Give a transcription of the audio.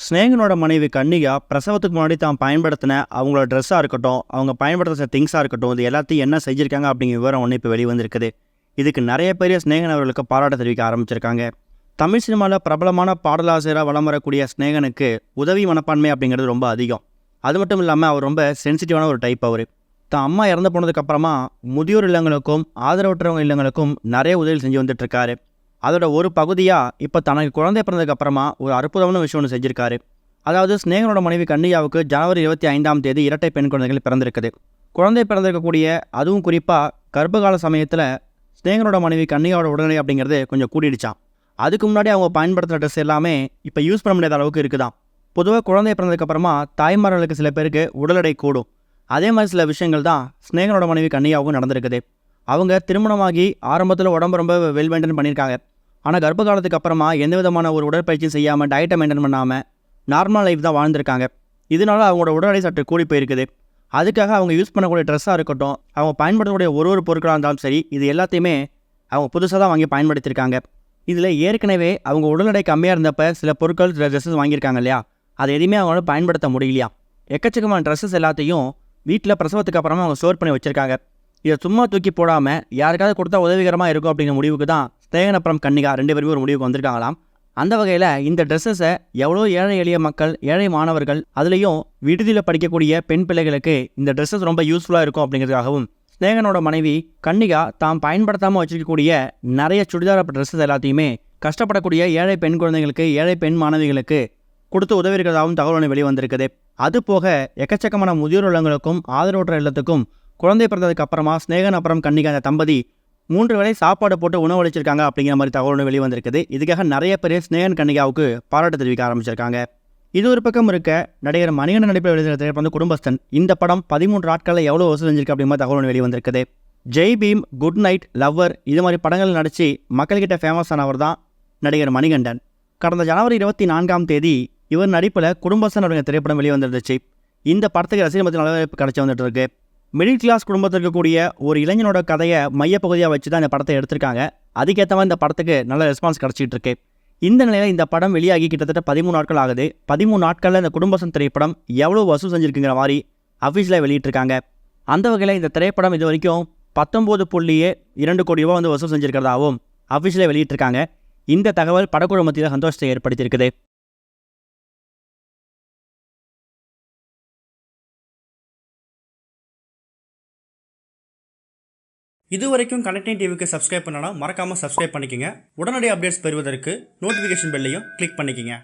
ஸ்நேகனோட மனைவி கன்னிகா பிரசவத்துக்கு முன்னாடி தான் பயன்படுத்தின அவங்களோட ட்ரெஸ்ஸாக இருக்கட்டும், அவங்க பயன்படுத்துகிற திங்ஸாக இருக்கட்டும், இது எல்லாத்தையும் என்ன செஞ்சுருக்காங்க அப்படிங்கிற விவரம் ஒன்று இப்போ வெளிவந்திருக்குது. இதுக்கு நிறைய பேர் ஸ்நேகன் அவர்களுக்கு பாராட்ட தெரிவிக்க ஆரம்பிச்சிருக்காங்க. தமிழ் சினிமாவில் பிரபலமான பாடலாசிரியராக வலம் வரக்கூடிய ஸ்நேகனுக்கு உதவி மனப்பான்மை அப்படிங்கிறது ரொம்ப அதிகம். அது மட்டும் இல்லாமல் அவர் ரொம்ப சென்சிட்டிவான ஒரு டைப். அவர் தான் அம்மா இறந்து போனதுக்கப்புறமா முதியோர் இல்லங்களுக்கும் ஆதரவற்றவங்க இல்லங்களுக்கும் நிறைய உதவி செஞ்சு வந்துட்டுருக்காரு. அதோட ஒரு பகுதியாக இப்போ தனக்கு குழந்தை பிறந்ததுக்கு அப்புறமா ஒரு அற்புதமான விஷயம் ஒன்று செஞ்சுருக்காரு. அதாவது ஸ்நேகனோட மனைவி கன்னிகாவுக்கு ஜனவரி 25 இரட்டை பெண் குழந்தைகள் பிறந்திருக்குது. குழந்தை பிறந்திருக்கக்கூடிய அதுவும் குறிப்பாக கர்ப்பகால சமயத்தில் ஸ்நேகனோட மனைவி கன்னிகாவோட உடல்நிலை அப்படிங்கிறது கொஞ்சம் கூடிடுச்சான். அதுக்கு முன்னாடி அவங்க பயன்படுத்துகிற ட்ரெஸ் எல்லாமே இப்போ யூஸ் பண்ண முடியாத அளவுக்கு இருக்குதான். பொதுவாக குழந்தை பிறந்ததுக்கப்புறமா தாய்மார்களுக்கு சில பேருக்கு உடல் எடை கூடும். அதே மாதிரி சில விஷயங்கள் தான் ஸ்நேகனோட மனைவி கன்னிகாவுக்கும் நடந்திருக்குது. அவங்க திருமணமாகி ஆரம்பத்தில் உடம்பு ரொம்ப வெல் மெயின்டைன் பண்ணியிருக்காங்க. ஆனால் கர்ப்ப காலத்துக்கு அப்புறமா எந்த விதமான ஒரு உடற்பயிற்சியும் செய்யாமல் டயட்டை மெயின்டைன் பண்ணாமல் நார்மல் லைஃப் தான் வாழ்ந்திருக்காங்க. இதனால அவங்களோட உடல் எடை சற்று கூடி போயிருக்குது. அதுக்காக அவங்க யூஸ் பண்ணக்கூடிய ட்ரெஸ்ஸாக இருக்கட்டும், அவங்க பயன்படுத்தக்கூடிய ஒரு பொருட்களாக இருந்தாலும் சரி, இது எல்லாத்தையுமே அவங்க புதுசாக தான் வாங்கி பயன்படுத்தியிருக்காங்க. இதில் ஏற்கனவே அவங்க உடல் எடை கம்மியாக இருந்தப்போ சில பொருட்கள் ட்ரெஸ்ஸஸ் வாங்கியிருக்காங்க இல்லையா, அது எதுவுமே அவங்களால பயன்படுத்த முடியலையா. எக்கச்சக்கமான ட்ரெஸ்ஸஸ் எல்லாத்தையும் வீட்டில் பிரசவத்துக்கு அப்புறமா அவங்க ஸ்டோர் பண்ணி வச்சுருக்காங்க. இதை சும்மா தூக்கி போடாமல் யாருக்காவது கொடுத்தா உதவிகரமாக இருக்கும் அப்படிங்கிற முடிவுக்கு தான் ஸ்நேகன் அப்புறம் கன்னிகா 2 பேருமே ஒரு முடிவுக்கு வந்திருக்காங்களாம். அந்த வகையில் இந்த ட்ரெஸ்ஸஸை எவ்வளோ ஏழை எளிய மக்கள், ஏழை மாணவர்கள், அதுலேயும் விடுதியில் படிக்கக்கூடிய பெண் பிள்ளைகளுக்கு இந்த ட்ரெஸ்ஸஸ் ரொம்ப யூஸ்ஃபுல்லாக இருக்கும் அப்படிங்கிறதுக்காகவும் ஸ்நேகனோட மனைவி கன்னிகா தாம் பயன்படுத்தாமல் வச்சுருக்கக்கூடிய நிறைய சுடிதார் ட்ரெஸ்ஸஸ் எல்லாத்தையுமே கஷ்டப்படக்கூடிய ஏழை பெண் குழந்தைகளுக்கு, ஏழை பெண் மாணவிகளுக்கு கொடுத்து உதவி இருக்கிறதாகவும் தகவல் ஒன்று வெளியே வந்திருக்குது. அது போக எக்கச்சக்கமான முதியோர் இல்லங்களுக்கும் ஆதரவற்ற இல்லத்துக்கும் குழந்தை பிறந்ததுக்கு அப்புறமா ஸ்நேகன் அப்புறம் கன்னிகா அந்த தம்பதி 3 வேளை சாப்பாடு போட்டு உணவளிச்சிருக்காங்க அப்படிங்கிற மாதிரி தகவல் ஒன்று வெளியே வந்திருக்குது. இதுக்காக நிறைய பேர் ஸ்நேகன் கன்னிகாவுக்கு பாராட்டு தெரிவிக்க ஆரம்பிச்சிருக்காங்க. இது ஒரு பக்கம் இருக்க, நடிகர் மணிகண்டன் நடிப்பில் வெளியான திரைப்படம் குடும்பஸ்தன். இந்த படம் 13 நாட்களில் எவ்வளோ வசூல் செஞ்சிருக்கு அப்படிங்கிற தகவல் ஒன்று வெளியே வந்திருக்குது. Jai Bhim, good night, lover இது மாதிரி படங்கள் நடித்து மக்கள்கிட்ட ஃபேமஸ் ஆனவர் தான் நடிகர் மணிகண்டன். கடந்த ஜனவரி 24 இவர் நடிப்பில் குடும்பஸ்தன் அப்படிங்கிற திரைப்படம் வெளியே வந்துருந்துச்சு. இந்த படத்துக்கு ரசிகர் மத்தியில் நல்ல வாய்ப்பு கிடச்சி வந்துட்டு இருக்கு. மிடில் கிளாஸ் குடும்பத்தில் இருக்கக்கூடிய ஒரு இளைஞனோட கதையை மையப்பகுதியாக வச்சு தான் இந்த படத்தை எடுத்திருக்காங்க. அதுக்கேற்ற மாதிரி இந்த படத்துக்கு நல்ல ரெஸ்பான்ஸ் கிடச்சிட்டு இருக்கு. இந்த நிலையில் இந்த படம் வெளியாகி கிட்டத்தட்ட 13 நாட்கள் ஆகுது. 13 நாட்களில் இந்த குடும்பஸ்தன் திரைப்படம் எவ்வளோ வசூல் செஞ்சுருக்குங்கிற மாதிரி அஃபீஷியலாக வெளியிட்டிருக்காங்க. அந்த வகையில் இந்த திரைப்படம் இது வரைக்கும் 19.2 கோடி ரூபா வசூல் செஞ்சுருக்கிறதாகவும் அஃபீஷியலாக வெளியிட்டிருக்காங்க. இந்த தகவல் படக்குழு மத்தியில் சந்தோஷத்தை ஏற்படுத்தியிருக்குது. இதுவரைக்கும் கனெக்டிங் டிவிக்கு சப்ஸ்கிரைப் பண்ணனா மறக்காமல் சப்ஸ்கிரைப் பண்ணிக்கங்க. உடனடி அப்டேட்ஸ் பெறுவதற்கு நோட்டிஃபிகேஷன் பெல்லையும் கிளிக் பண்ணிக்கங்க.